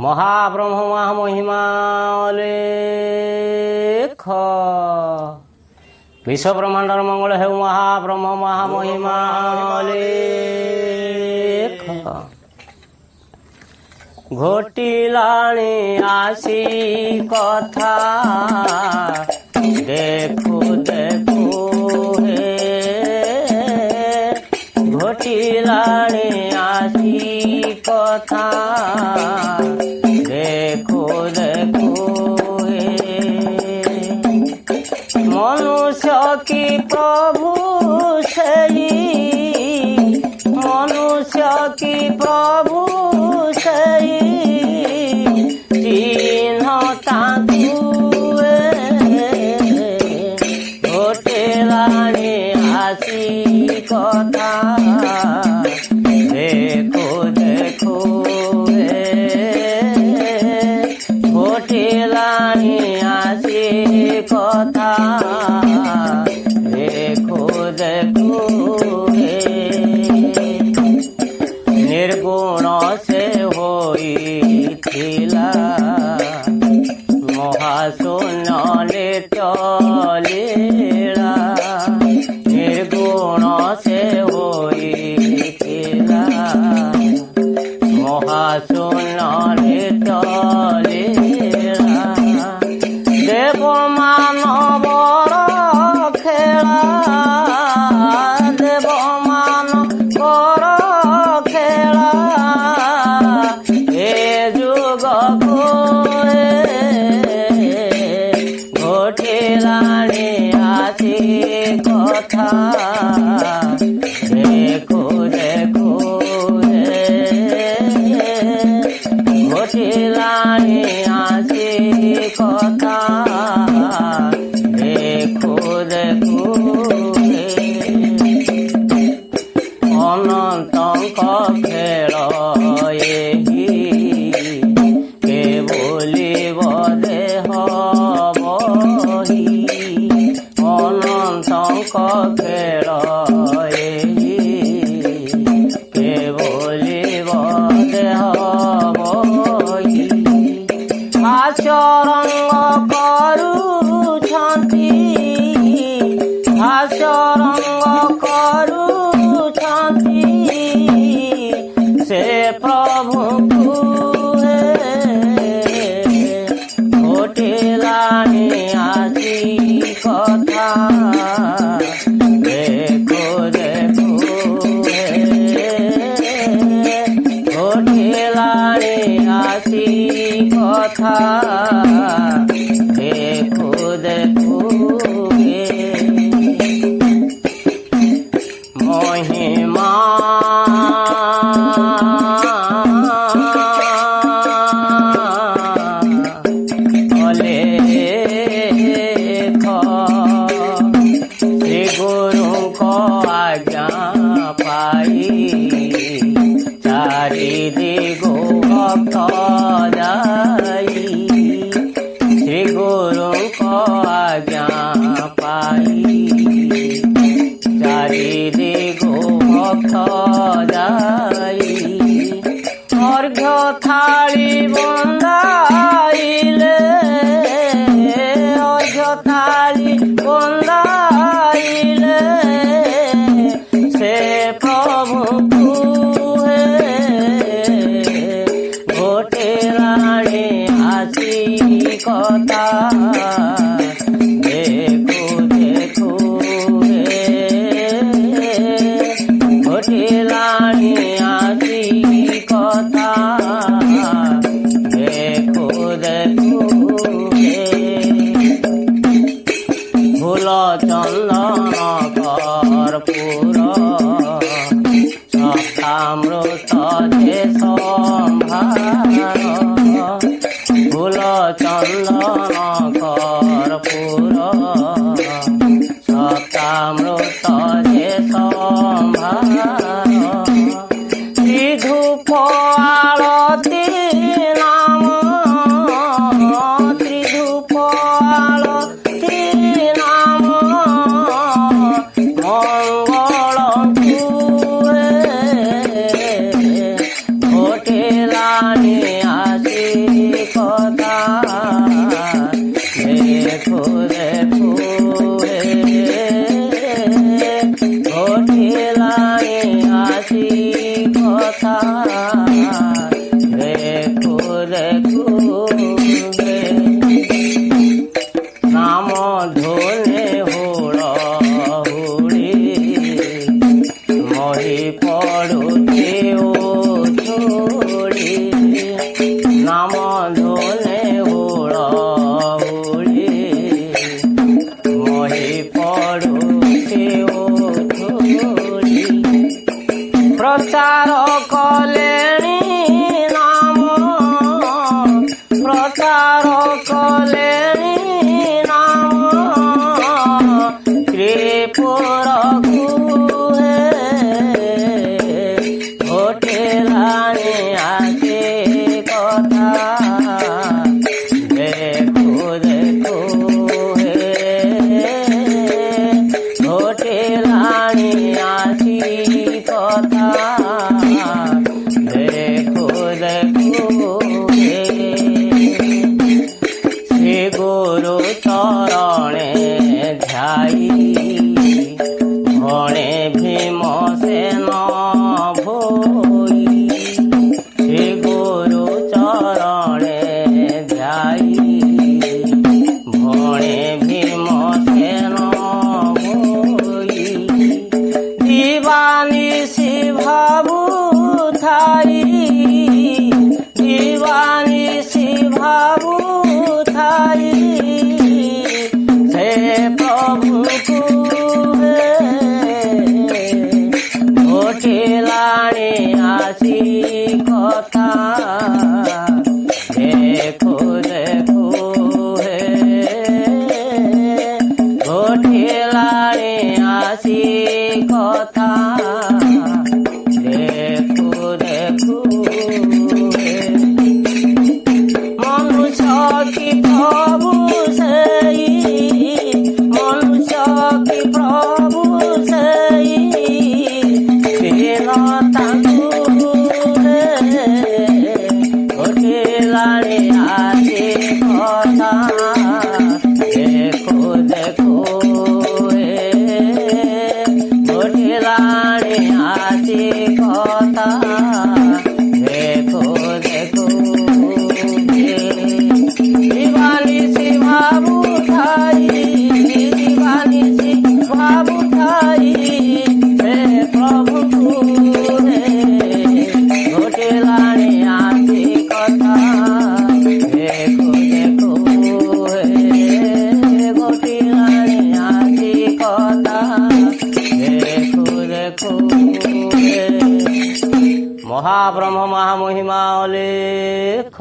মহাব্রহ্ম মহামহিমা অলেখ বিশ্বব্রহ্মাণ্ডর মঙ্গল হেউ মহাব্রহ্ম মহামহিমা অলেখ ঘটিলাণী আসি কথা দেখু দেখু হে ঘটিলাণী আসি কথা দেখো দেখো হে মনুষ্য কি প্রভু সেই মনুষ্য কি প্রভু সেই চিহ্ন তাঁকু ঘটেলাণী আসি কথা দেখো দেখো ঘটিলাণী আসি কথা দেখো দেখো निर्गुण से होइथिला महाशून्य लीला निर्गुण से होइथिला महाशून्य लीला देव मानवर खेला देव मानवर ঘটিলাণী আসি কথা দেখো দেখো ঘটিলাণী আসি কথা দেখো দেখো অনন্তঙ্ক খেল এহি কে বলিব দেহ বহি অনন্তঙ্ক খেল এহি কে বলিব দেহ বহি আচরঙ্গ କରୁଛନ୍ତି আচরঙ্গ କରୁଛନ୍ତି ସେ ପ୍ରଭୁଙ୍କୁ ঘটিলাণী আসি কথা দেখো দেখো ঘটিলাণী আসি কথা দেখো দেখো মহিমা চারিদিগো ভক্ত যাই শ্রী গুরুଙ୍କ আজ্ঞা পাই চারিদিগো ভক্ত যাই অর্ঘ্য থাଳି বন্দাইলে অর্ঘ্য থাଳି বন্দাইলে সে প্রভুଙ୍କୁ ঘটিলাণী আসি কথা দেখো দেখো ঘটিলাণী আসি কথা দেখো দেখো ফুল চন্দন কর্পূর সপ্তামৃত যে সম্ভার ফুল চন্দন কর্পূর সপ্তামৃত যে সম্ভার ত্রিধূপ আরতি নাম ত্রিধূপ আরতি নাম মঙ্গল ঘটিলাণী আসি ପୁରକୁ ଘୋଟିଲାଣି ଆଖି କଥା ଦେଖୁ ଦେଖୁ ଘୋଟିଲାଣି ଆଖି କଥା ଦେଖୁ ଦେଖୁ শ্রী গুরু চরণে ধ্যাই ভণে ভীম সেন ভোই শ্রী গুরু চরণে ধ্যাই ভণে ভীম সেন ভোই দিবানিশি ভাবু থাই দিবানিশি ভাবু থাই সে প্রভুকু ঘোটিলাଣି আছি কথা দেখু দেখু ঘোটিলাଣି আছি কথা দেখু দেখু মনুষ্য কি প্রভু সেই মনুষ্য কি প্রভু সেই তাଙ୍କୁ ঘোটিলাଣି আছি কথা দেখু দেখু ঘোটিলাଣି আছি কথা দেখু দেখু দিবানিশি ভাবু থাই দিবানিশি ভাবু থাই হে প্রভুকু ঘোটিলাଣି আছি কথা দেখু দেখু ঘোটিলাଣି আছি কথা দেখু দেখু মহাব্রহ্ম মহামহিমা অলেখ